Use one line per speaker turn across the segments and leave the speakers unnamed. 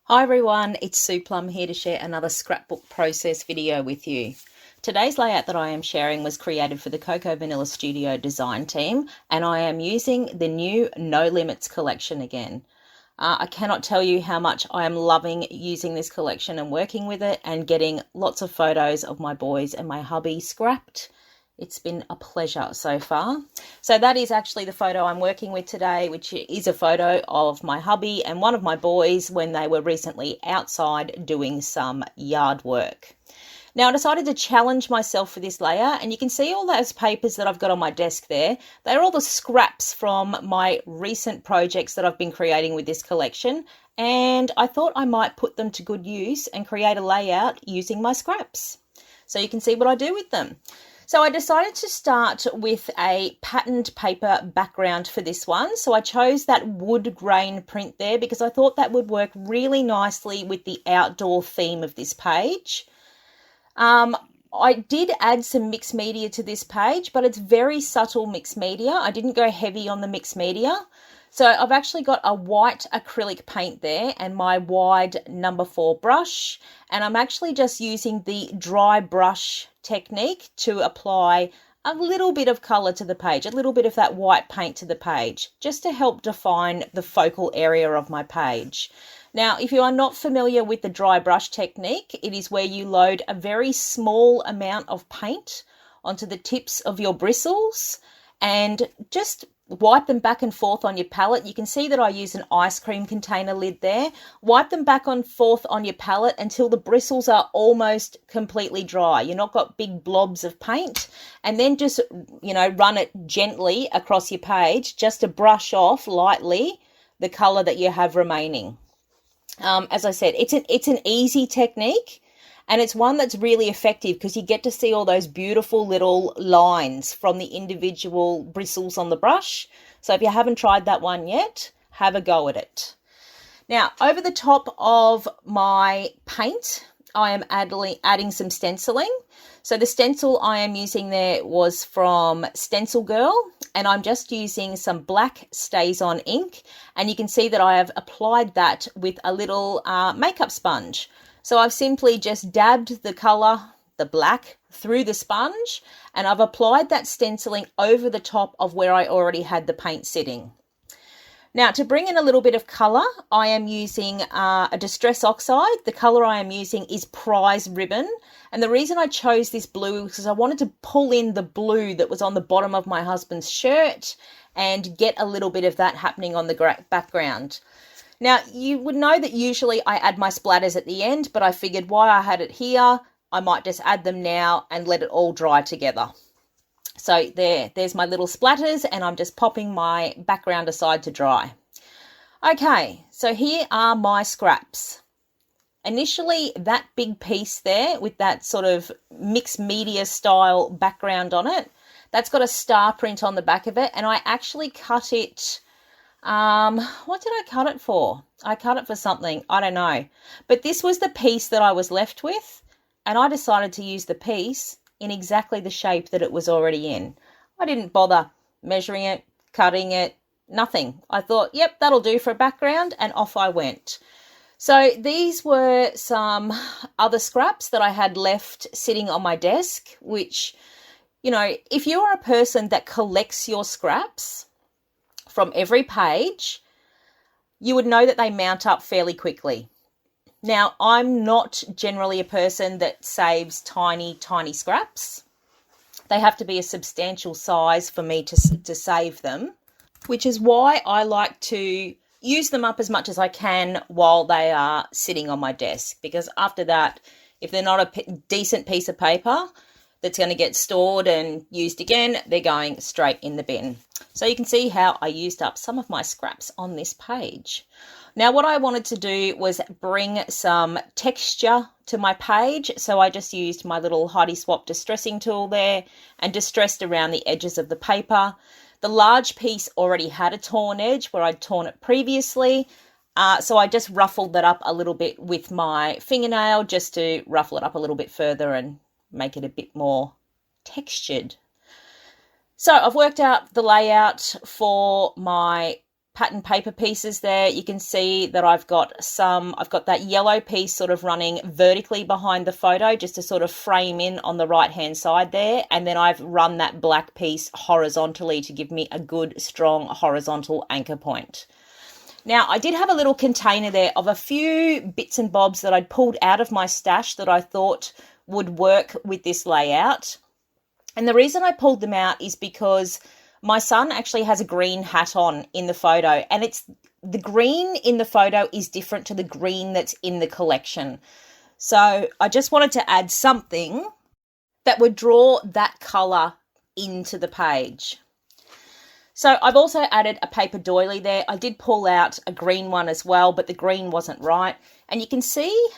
Hi everyone, it's Sue Plumb here to share another scrapbook process video with you. Today's layout that I am sharing was created for the Cocoa Vanilla Studio design team, and I am using the new No Limits collection again. I cannot tell you how much I am loving using this collection and working with it and getting lots of photos of my boys and my hubby scrapped. It's been a pleasure so far. So that is actually the photo I'm working with today, which is a photo of my hubby and one of my boys when they were recently outside doing some yard work. Now I decided to challenge myself for this layer, and you can see all those papers that I've got on my desk there. They're all the scraps from my recent projects that I've been creating with this collection, and I thought I might put them to good use and create a layout using my scraps. So you can see what I do with them. So I decided to start with a patterned paper background for this one. So I chose that wood grain print there because I thought that would work really nicely with the outdoor theme of this page. I did add some mixed media to this page, but it's very subtle mixed media. I didn't go heavy on the mixed media. So I've actually got a white acrylic paint there and my wide number 4 brush, and I'm actually just using the dry brush technique to apply a little bit of colour to the page, a little bit of that white paint to the page, just to help define the focal area of my page. Now, if you are not familiar with the dry brush technique, it is where you load a very small amount of paint onto the tips of your bristles and just wipe them back and forth on your palette. You can see that I use an ice cream container lid there. Wipe them back and forth on your palette until the bristles are almost completely dry. You're not got big blobs of paint, and then just, run it gently across your page just to brush off lightly the color that you have remaining. As I said, it's an easy technique. And it's one that's really effective because you get to see all those beautiful little lines from the individual bristles on the brush. So if you haven't tried that one yet, have a go at it. Now, over the top of my paint, I am adding some stenciling. So the stencil I am using there was from Stencil Girl, and I'm just using some black StazOn ink. And you can see that I have applied that with a little makeup sponge. So I've simply just dabbed the colour, the black, through the sponge, and I've applied that stenciling over the top of where I already had the paint sitting. Now, to bring in a little bit of colour, I am using a Distress Oxide. The colour I am using is Prize Ribbon. And the reason I chose this blue is because I wanted to pull in the blue that was on the bottom of my husband's shirt and get a little bit of that happening on the background. Now, you would know that usually I add my splatters at the end, but I figured why I had it here, I might just add them now and let it all dry together. So there's my little splatters, and I'm just popping my background aside to dry. Okay, so here are my scraps. Initially, that big piece there with that sort of mixed media style background on it, that's got a star print on the back of it, and I actually cut it. What did I cut it for? I cut it for something, I don't know. But this was the piece that I was left with, and I decided to use the piece in exactly the shape that it was already in. I didn't bother measuring it, cutting it, nothing. I thought, yep, that'll do for a background, and off I went. So these were some other scraps that I had left sitting on my desk, which, if you are a person that collects your scraps from every page, you would know that they mount up fairly quickly. Now, I'm not generally a person that saves tiny, tiny scraps. They have to be a substantial size for me to save them, which is why I like to use them up as much as I can while they are sitting on my desk, because after that, if they're not a decent piece of paper that's going to get stored and used again, they're going straight in the bin. So you can see how I used up some of my scraps on this page. Now, what I wanted to do was bring some texture to my page. So I just used my little Heidi Swap distressing tool there and distressed around the edges of the paper. The large piece already had a torn edge where I'd torn it previously. So I just ruffled that up a little bit with my fingernail just to ruffle it up a little bit further and make it a bit more textured. So I've worked out the layout for my pattern paper pieces there, you can see that I've got that yellow piece sort of running vertically behind the photo just to sort of frame in on the right hand side there, and then I've run that black piece horizontally to give me a good strong horizontal anchor point. Now, I did have a little container there of a few bits and bobs that I'd pulled out of my stash that I thought would work with this layout. And the reason I pulled them out is because my son actually has a green hat on in the photo, and the green in the photo is different to the green that's in the collection. So I just wanted to add something that would draw that colour into the page. So I've also added a paper doily there. I did pull out a green one as well, but the green wasn't right. And you can see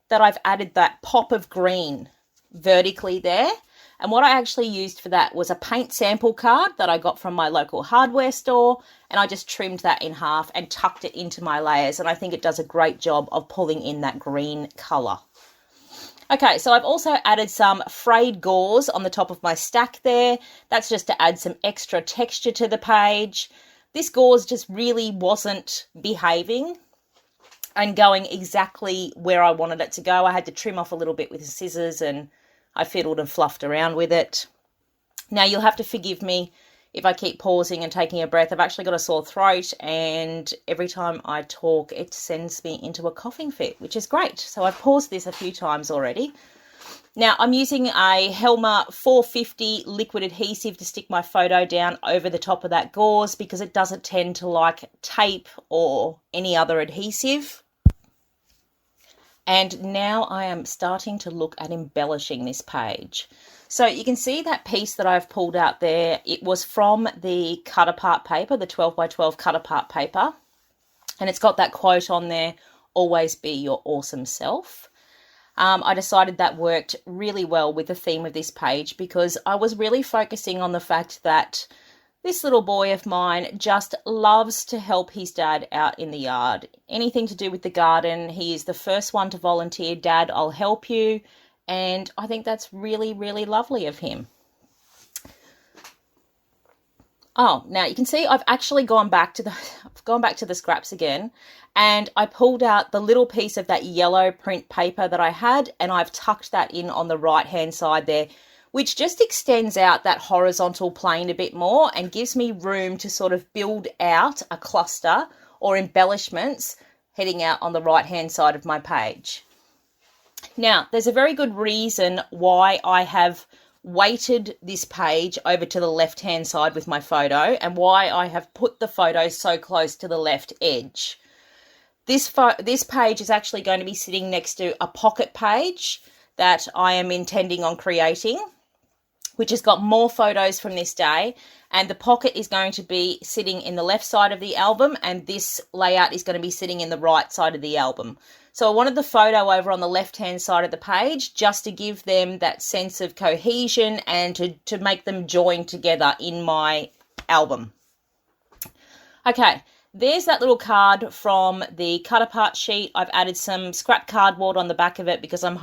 that I've added that pop of green vertically there. And what I actually used for that was a paint sample card that I got from my local hardware store, and I just trimmed that in half and tucked it into my layers, and I think it does a great job of pulling in that green colour. Okay, so I've also added some frayed gauze on the top of my stack there. That's just to add some extra texture to the page. This gauze just really wasn't behaving and going exactly where I wanted it to go. I had to trim off a little bit with the scissors, and I fiddled and fluffed around with it. Now, you'll have to forgive me if I keep pausing and taking a breath. I've actually got a sore throat, and every time I talk, it sends me into a coughing fit, which is great. So I've paused this a few times already. Now, I'm using a Helmer 450 liquid adhesive to stick my photo down over the top of that gauze because it doesn't tend to like tape or any other adhesive. And now I am starting to look at embellishing this page. So you can see that piece that I've pulled out there. It was from the cut apart paper, the 12 by 12 cut apart paper. And it's got that quote on there, "Always be your awesome self." I decided that worked really well with the theme of this page because I was really focusing on the fact that this little boy of mine just loves to help his dad out in the yard. Anything to do with the garden, he is the first one to volunteer, "Dad, I'll help you." And I think that's really, really lovely of him. Oh, now you can see I've actually gone back to the scraps again, and I pulled out the little piece of that yellow print paper that I had, and I've tucked that in on the right-hand side there, which just extends out that horizontal plane a bit more and gives me room to sort of build out a cluster or embellishments heading out on the right-hand side of my page. Now, there's a very good reason why I have weighted this page over to the left-hand side with my photo and why I have put the photo so close to the left edge. This page is actually going to be sitting next to a pocket page that I am intending on creating, which has got more photos from this day, and the pocket is going to be sitting in the left side of the album, and this layout is going to be sitting in the right side of the album. So I wanted the photo over on the left-hand side of the page just to give them that sense of cohesion and to make them join together in my album. Okay, there's that little card from the cut-apart sheet. I've added some scrap cardboard on the back of it because I'm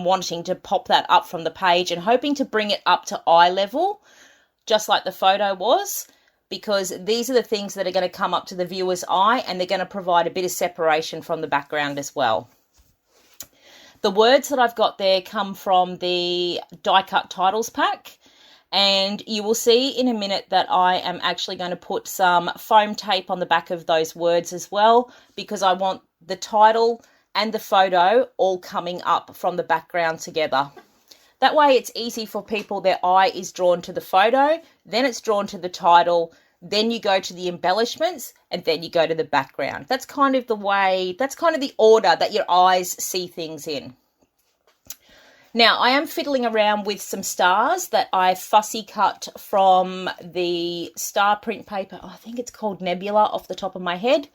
wanting to pop that up from the page and hoping to bring it up to eye level, just like the photo was, because these are the things that are going to come up to the viewer's eye and they're going to provide a bit of separation from the background as well. The words that I've got there come from the die-cut titles pack, and you will see in a minute that I am actually going to put some foam tape on the back of those words as well, because I want the title and the photo all coming up from the background together. That way it's easy for people, their eye is drawn to the photo, then it's drawn to the title, then you go to the embellishments, and then you go to the background. That's kind of the order that your eyes see things in. Now, I am fiddling around with some stars that I fussy cut from the star print paper. I think it's called Nebula off the top of my head.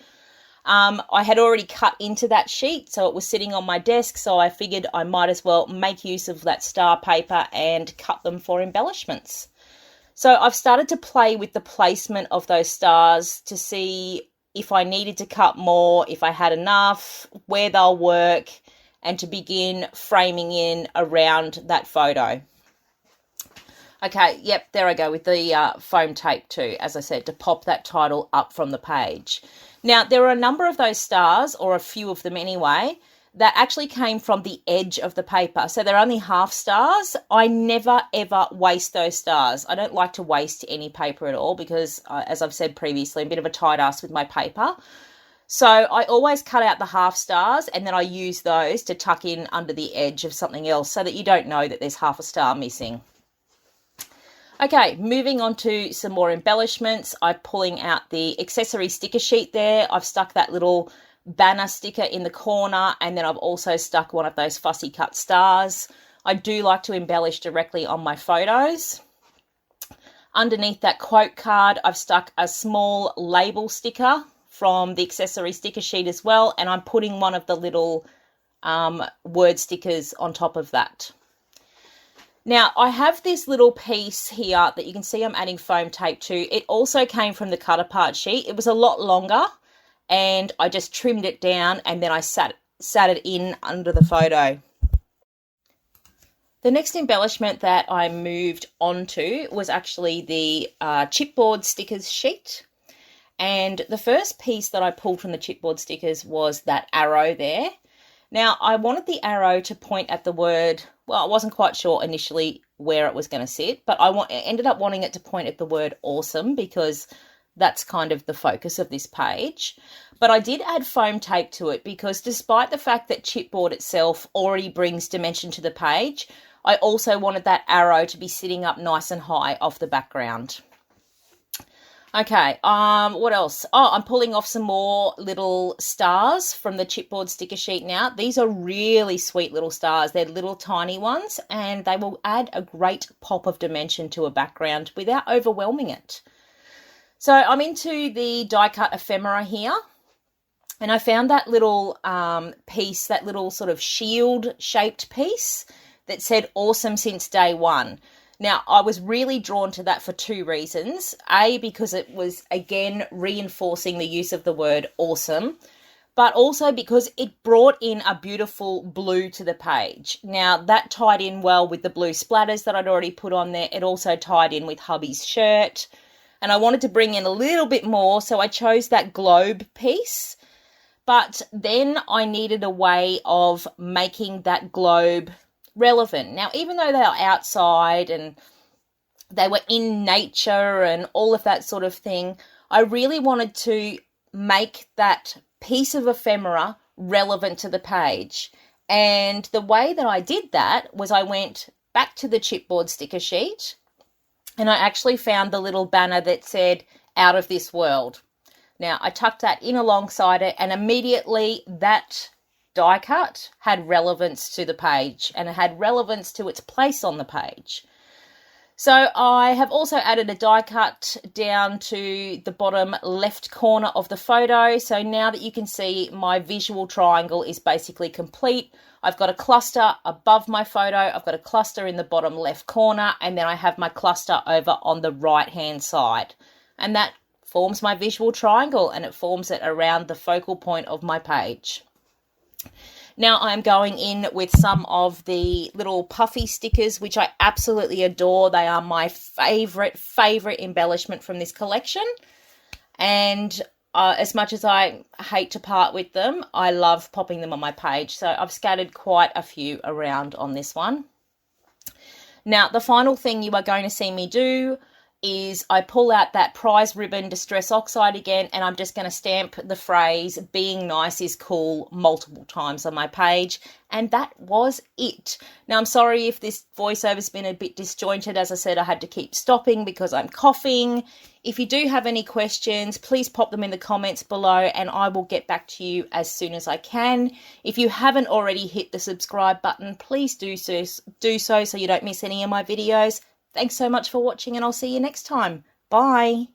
I had already cut into that sheet, so it was sitting on my desk, so I figured I might as well make use of that star paper and cut them for embellishments. So I've started to play with the placement of those stars to see if I needed to cut more, if I had enough, where they'll work, and to begin framing in around that photo. Okay, yep, there I go with the foam tape too, as I said, to pop that title up from the page. Now, there are a number of those stars, or a few of them anyway, that actually came from the edge of the paper. So they're only half stars. I never, ever waste those stars. I don't like to waste any paper at all because, as I've said previously, I'm a bit of a tight ass with my paper. So I always cut out the half stars and then I use those to tuck in under the edge of something else so that you don't know that there's half a star missing. Okay, moving on to some more embellishments. I'm pulling out the accessory sticker sheet there. I've stuck that little banner sticker in the corner, and then I've also stuck one of those fussy cut stars. I do like to embellish directly on my photos. Underneath that quote card, I've stuck a small label sticker from the accessory sticker sheet as well, and I'm putting one of the little word stickers on top of that. Now, I have this little piece here that you can see I'm adding foam tape to. It also came from the cut apart sheet. It was a lot longer, and I just trimmed it down and then I sat it in under the photo. The next embellishment that I moved onto was actually the chipboard stickers sheet. And the first piece that I pulled from the chipboard stickers was that arrow there. Now, I wanted the arrow to point at the word, well, I wasn't quite sure initially where it was going to sit, but I ended up wanting it to point at the word awesome because that's kind of the focus of this page. But I did add foam tape to it because despite the fact that chipboard itself already brings dimension to the page, I also wanted that arrow to be sitting up nice and high off the background. Okay, what else? Oh, I'm pulling off some more little stars from the chipboard sticker sheet now. These are really sweet little stars. They're little tiny ones, and they will add a great pop of dimension to a background without overwhelming it. So I'm into the die cut ephemera here, and I found that little piece, that little sort of shield shaped piece that said awesome since day one. Now, I was really drawn to that for two reasons. A, because it was, again, reinforcing the use of the word awesome, but also because it brought in a beautiful blue to the page. Now, that tied in well with the blue splatters that I'd already put on there. It also tied in with hubby's shirt, and I wanted to bring in a little bit more, so I chose that globe piece. But then I needed a way of making that globe relevant. Now, even though they are outside and they were in nature and all of that sort of thing, I really wanted to make that piece of ephemera relevant to the page. And the way that I did that was I went back to the chipboard sticker sheet and I actually found the little banner that said "Out of This World." Now, I tucked that in alongside it, and immediately that die cut had relevance to the page, and it had relevance to its place on the page. So I have also added a die cut down to the bottom left corner of the photo. So now that you can see my visual triangle is basically complete. I've got a cluster above my photo, I've got a cluster in the bottom left corner, and then I have my cluster over on the right hand side. And that forms my visual triangle, and it forms it around the focal point of my page. Now I'm going in with some of the little puffy stickers, which I absolutely adore. They are my favorite embellishment from this collection. And as much as I hate to part with them, I love popping them on my page. So I've scattered quite a few around on this one. Now, the final thing you are going to see me do is I pull out that prize ribbon Distress Oxide again, and I'm just going to stamp the phrase "being nice is cool" multiple times on my page, and that was it. Now, I'm sorry if this voiceover's been a bit disjointed. As I said, I had to keep stopping because I'm coughing. If you do have any questions, please pop them in the comments below and I will get back to you as soon as I can. If you haven't already hit the subscribe button, please do so you don't miss any of my videos. Thanks so much for watching, and I'll see you next time. Bye.